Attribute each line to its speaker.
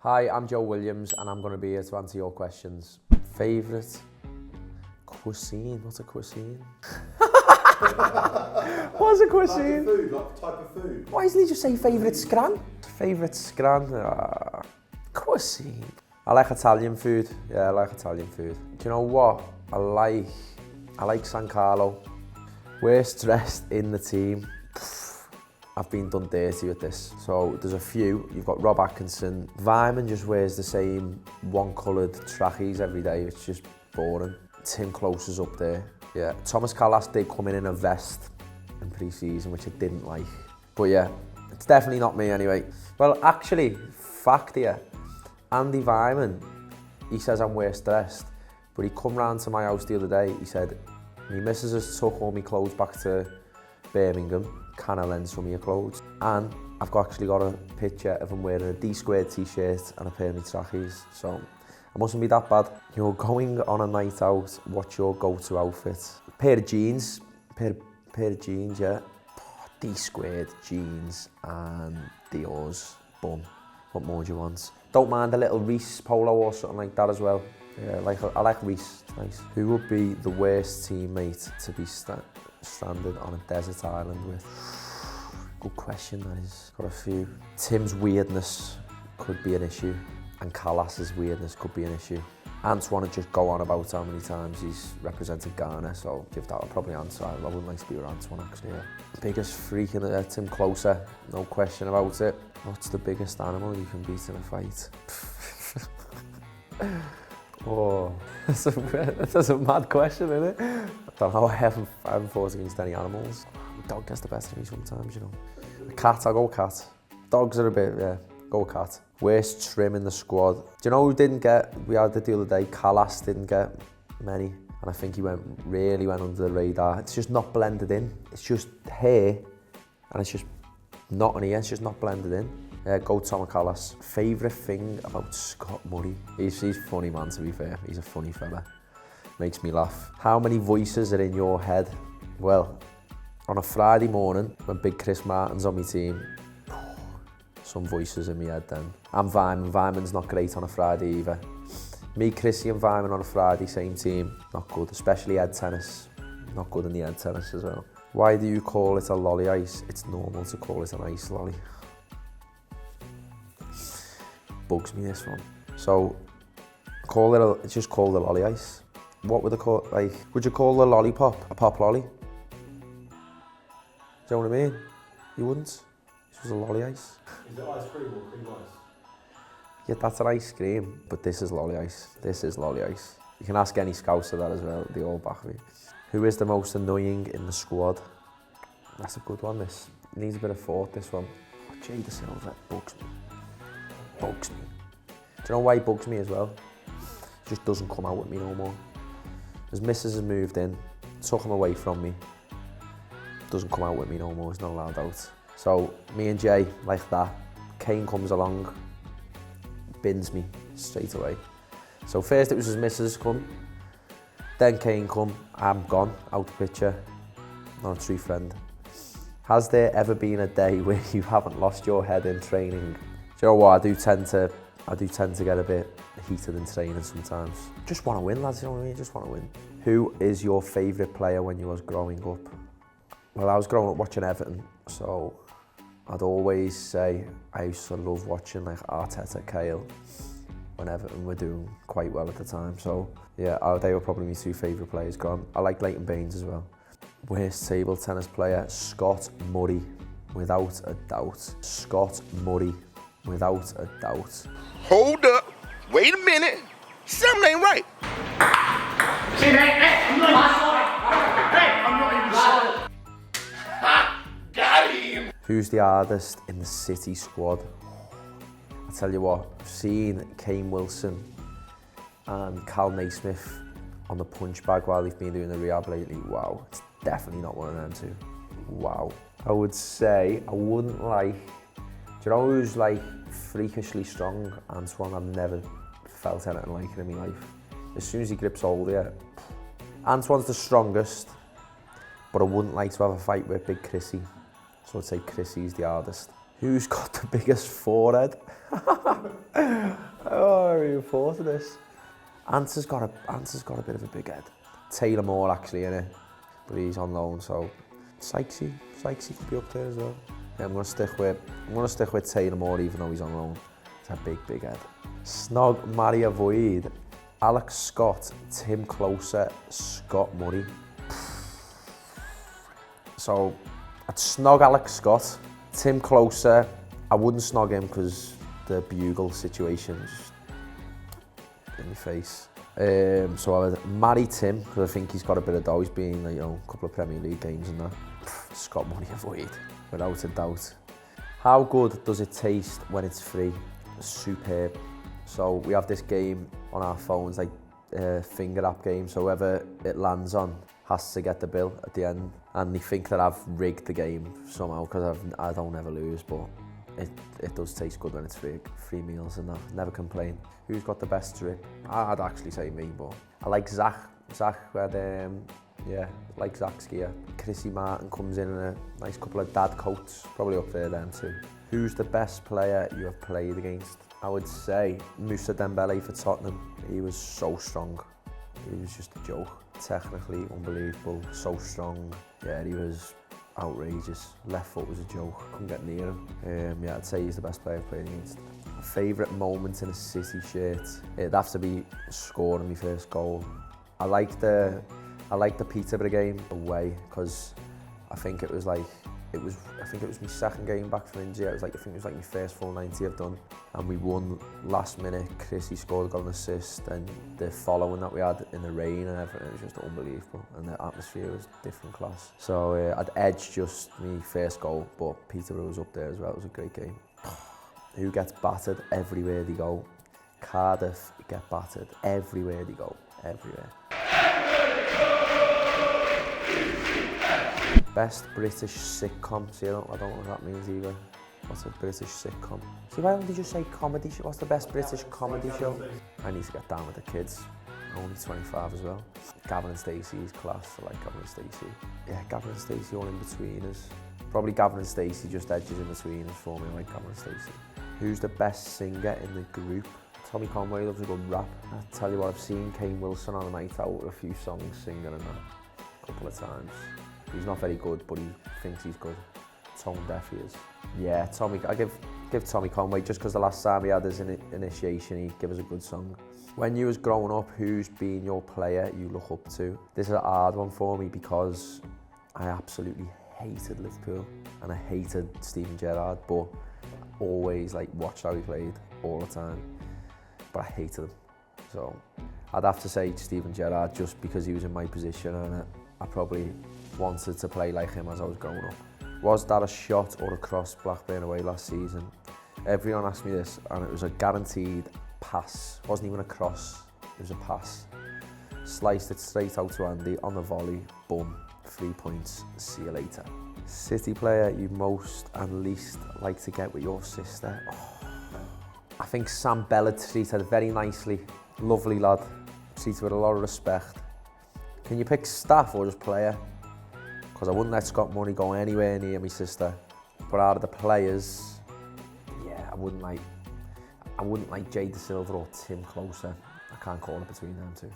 Speaker 1: Hi, I'm Joe Williams and I'm going to be here to answer your questions. Favourite cuisine? What's a cuisine? What's a cuisine?
Speaker 2: Type of food.
Speaker 1: Why doesn't he just say favourite scran? Favourite scran? Cuisine. I like Italian food. Yeah, I like Italian food. Do you know what? I like San Carlo. Worst dressed in the team. I've been done dirty with this. So there's a few. You've got Rob Atkinson. Vyman just wears the same one-coloured trackies every day. It's just boring. Tim Close is up there. Yeah, Thomas Callas did come in a vest in pre-season, which I didn't like. But yeah, it's definitely not me anyway. Well, actually, fact here, Andy Vyman, he says I'm worst dressed, but he come round to my house the other day. He said, my missus has took all my clothes back to Birmingham. Can I lend some of your clothes? And I've actually got a picture of him wearing a D-squared t-shirt and a pair of my trackies. So it mustn't be that bad. You're going on a night out, what's your go-to outfit? Pair of jeans, pair of jeans, yeah. D-squared jeans and Dior's, boom. What more do you want? Don't mind a little Reese polo or something like that as well. Yeah, I like Reese, it's nice. Who would be the worst teammate to be stranded on a desert island with? Good question, that is. Got a few. Tim's weirdness could be an issue, and Callas's weirdness could be an issue. Ants want to just go on about how many times he's represented Ghana, so give that probably answer. I wouldn't like to be around Antoine actually. Yeah. Biggest freak in the Tim Closer, no question about it. What's the biggest animal you can beat in a fight? Oh, that's a mad question, isn't it? I don't know, I haven't fought against any animals. A dog gets the best of me sometimes, you know. A cat, I'll go cat. Dogs are a bit, yeah, go cat. Worst trim in the squad. Do you know who didn't get, we had it the other day, Callas didn't get many. And I think he really went under the radar. It's just not blended in. It's just hair, and it's just not an ear, it's just not blended in. Go Tom Callas. Favourite thing about Scott Murray? He's funny, man, to be fair. He's a funny fella. Makes me laugh. How many voices are in your head? Well, on a Friday morning, when Big Chris Martin's on my team, some voices in my head then. I'm Vyman. Vyman's not great on a Friday either. Me, Chrissy and Vyman on a Friday, same team. Not good, especially head tennis. Not good in the head tennis as well. Why do you call it a lolly ice? It's normal to call it an ice lolly. Bugs me, this one. So, it's just called a lolly ice. What would they call it? Like, would you call the lollipop a pop lolly? Do you know what I mean? You wouldn't. This was a lolly ice.
Speaker 2: Is it ice cream or cream ice?
Speaker 1: Yeah, that's an ice cream, but this is lolly ice. This is lolly ice. You can ask any Scouser that as well, they all back me. Who is the most annoying in the squad? That's a good one, this. It needs a bit of thought, this one. Oh, Jay De Silva bugs me. Bugs me. Do you know why he bugs me as well? He just doesn't come out with me no more. His missus has moved in, took him away from me. Doesn't come out with me no more, he's not allowed out. So me and Jay, like that. Kane comes along, bins me straight away. So first it was his missus come, then Kane come, I'm gone, out the picture. Not a true friend. Has there ever been a day where you haven't lost your head in training? Do you know what, I do tend to get a bit heated in training sometimes. Just want to win, lads, you know what I mean? Just want to win. Who is your favourite player when you was growing up? Well, I was growing up watching Everton, so I'd always say I used to love watching like Arteta, Cahill, when Everton were doing quite well at the time. So yeah, they were probably my two favourite players. I like Leighton Baines as well. Worst table tennis player, Scott Murray, without a doubt. Scott Murray. Without a doubt.
Speaker 3: Hold up. Wait a minute. Something ain't right.
Speaker 4: See that? Hey, I'm not even sorry.
Speaker 3: Ha! Got him.
Speaker 1: Who's the hardest in the City squad? I tell you what, I've seen Kane Wilson and Cal Naismith on the punch bag while they've been doing the rehab lately. Wow, it's definitely not one of them two. Wow. I would say I wouldn't like. Do you know who's like freakishly strong? Antoine. I've never felt anything like it in my life. As soon as he grips hold, yeah. Antoine's the strongest, but I wouldn't like to have a fight with Big Chrissy. So I'd say Chrissy's the hardest. Who's got the biggest forehead? Oh, I really thought of this. Ant's got a bit of a big head. Taylor Moore actually in it, but he's on loan, so Sykesy could be up there as well. Yeah, I'm gonna stick with Taylor Moore even though he's on loan. It's a big head. Snog, marry, avoid. Alex Scott, Tim Closer, Scott Murray. So I'd snog Alex Scott. Tim Closer, I wouldn't snog him because the bugle situation just in your face. So I would marry Tim because I think he's got a bit of dough. He's been, like, a couple of Premier League games and that. Scott Murray avoid, without a doubt. How good does it taste when it's free? Superb. So we have this game on our phones, like a finger app game, so whoever it lands on has to get the bill at the end. And they think that I've rigged the game somehow because I don't ever lose, but it does taste good when it's free meals and that. Never complain. Who's got the best drip? I'd actually say me, but I like Zach. Zach had, like Zach's gear. Chrissy Martin comes in a nice couple of dad coats, probably up there then too. Who's the best player you have played against? I would say Moussa Dembele for Tottenham. He was so strong. He was just a joke. Technically unbelievable, so strong. Yeah, he was outrageous. Left foot was a joke. Couldn't get near him. Yeah, I'd say he's the best player I've played against. Favourite moment in a City shirt? It'd have to be scoring my first goal. I like the Peterborough game away because I think it was my second game back from injury. I think it was like my first full 90 I've done, and we won last minute. Chrissy scored, got an assist, and the following that we had in the rain and everything, it was just unbelievable, and the atmosphere was different class. So I'd edge just my first goal, but Peterborough was up there as well. It was a great game. Who gets battered everywhere they go? Cardiff get battered everywhere they go, everywhere. Best British sitcom. See, I don't know what that means either. What's a British sitcom? See, why don't they just say comedy show? What's the best British comedy show? I need to get down with the kids. I'm only 25 as well. Gavin and Stacey's class. I like Gavin and Stacey. Yeah, Gavin and Stacey all in between us. Probably Gavin and Stacey just edges in between us for me. I like Gavin and Stacey. Who's the best singer in the group? Tommy Conway loves a good rap. I tell you what, I've seen Kane Wilson on a night out with a few songs singing and that a couple of times. He's not very good, but he thinks he's good. Tone deaf he is. Yeah, Tommy, I give Tommy Conway, just because the last time he had his initiation, he'd give us a good song. When you was growing up, who's been your player you look up to? This is a hard one for me because I absolutely hated Liverpool and I hated Steven Gerrard, but always watched how he played all the time. But I hated him. So I'd have to say Steven Gerrard just because he was in my position and I probably wanted to play like him as I was growing up. Was that a shot or a cross Blackburn away last season? Everyone asked me this and it was a guaranteed pass. It wasn't even a cross, it was a pass. Sliced it straight out to Andy on the volley, boom, 3 points, see you later. City player you most and least like to get with your sister? I think Sam Bella treated her very nicely. Lovely lad, treated her with a lot of respect. Can you pick staff or just player? Because I wouldn't let Scott Murray go anywhere near my sister. But out of the players, yeah, I wouldn't like Jay De Silva or Tim Closer. I can't call it between them two.